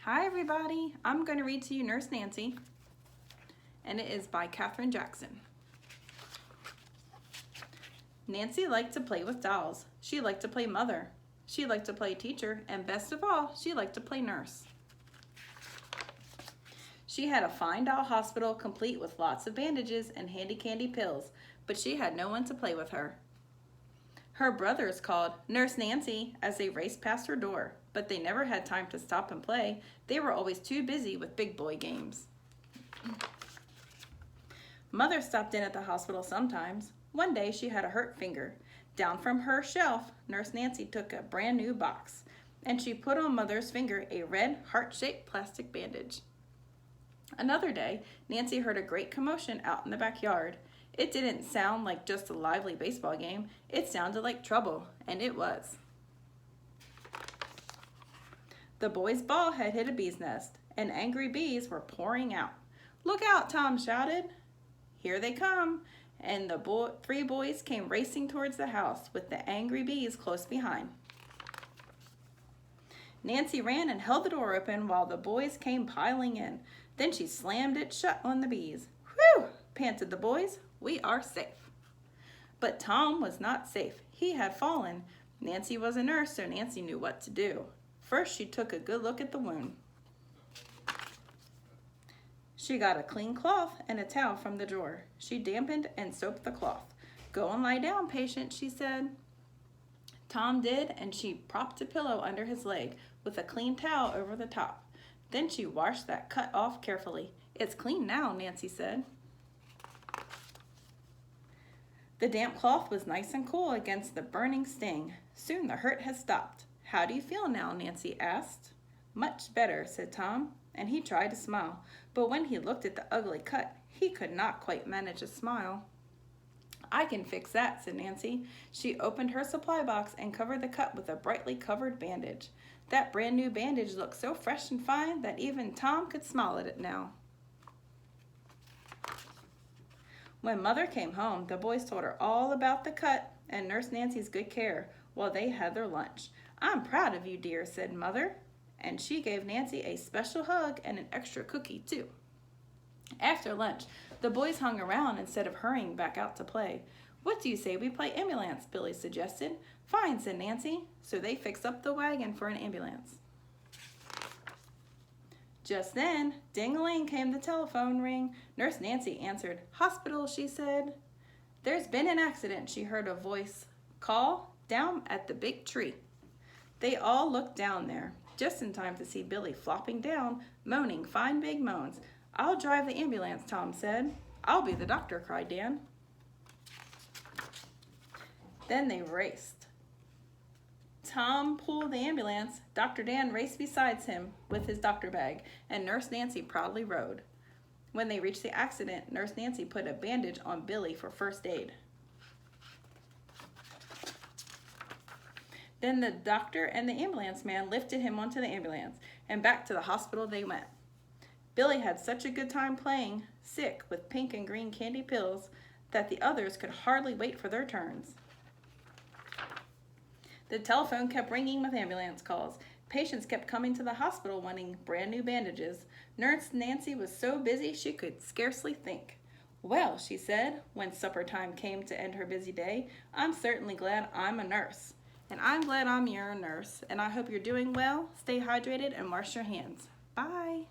Hi everybody, I'm going to read to you Nurse Nancy, and it is by Kathryn Jackson. Nancy liked to play with dolls. She liked to play mother. She liked to play teacher, and best of all, she liked to play nurse. She had a fine doll hospital complete with lots of bandages and handy candy pills, but she had no one to play with her. Her brothers called Nurse Nancy as they raced past her door, but they never had time to stop and play. They were always too busy with big boy games. Mother stopped in at the hospital sometimes. One day she had a hurt finger. Down from her shelf, Nurse Nancy took a brand new box, and she put on Mother's finger a red heart-shaped plastic bandage. Another day, Nancy heard a great commotion out in the backyard. It didn't sound like just a lively baseball game. It sounded like trouble, and it was. The boys' ball had hit a bee's nest, and angry bees were pouring out. "Look out," Tom shouted. "Here they come," and the three boys came racing towards the house with the angry bees close behind. Nancy ran and held the door open while the boys came piling in. Then she slammed it shut on the bees. "Whew!" panted the boys. "We are safe." But Tom was not safe. He had fallen. Nancy was a nurse, so Nancy knew what to do. First, she took a good look at the wound. She got a clean cloth and a towel from the drawer. She dampened and soaped the cloth. "Go and lie down, patient," she said. Tom did, and she propped a pillow under his leg with a clean towel over the top. Then she washed that cut off carefully. "It's clean now," Nancy said. The damp cloth was nice and cool against the burning sting. Soon the hurt had stopped. "How do you feel now?" Nancy asked. "Much better," said Tom, and he tried to smile. But when he looked at the ugly cut, he could not quite manage a smile. "I can fix that," said Nancy. She opened her supply box and covered the cut with a brightly covered bandage. That brand new bandage looked so fresh and fine that even Tom could smile at it now. When Mother came home, the boys told her all about the cut and Nurse Nancy's good care while they had their lunch. "I'm proud of you, dear," said Mother, and she gave Nancy a special hug and an extra cookie, too. After lunch, the boys hung around instead of hurrying back out to play. "What do you say we play ambulance?" Billy suggested. "Fine," said Nancy. So they fixed up the wagon for an ambulance. Just then, ding-a-ling came the telephone ring. Nurse Nancy answered. "Hospital," she said. "There's been an accident," she heard a voice call down at the big tree. They all looked down there, just in time to see Billy flopping down, moaning fine big moans. "I'll drive the ambulance," Tom said. "I'll be the doctor," cried Dan. Then they raced. Tom pulled the ambulance. Dr. Dan raced beside him with his doctor bag, and Nurse Nancy proudly rode. When they reached the accident, Nurse Nancy put a bandage on Billy for first aid. Then the doctor and the ambulance man lifted him onto the ambulance, and back to the hospital they went. Billy had such a good time playing, sick with pink and green candy pills, that the others could hardly wait for their turns. The telephone kept ringing with ambulance calls. Patients kept coming to the hospital wanting brand new bandages. Nurse Nancy was so busy she could scarcely think. "Well," she said, when supper time came to end her busy day, "I'm certainly glad I'm a nurse. And I'm glad I'm your nurse. And I hope you're doing well. Stay hydrated and wash your hands. Bye."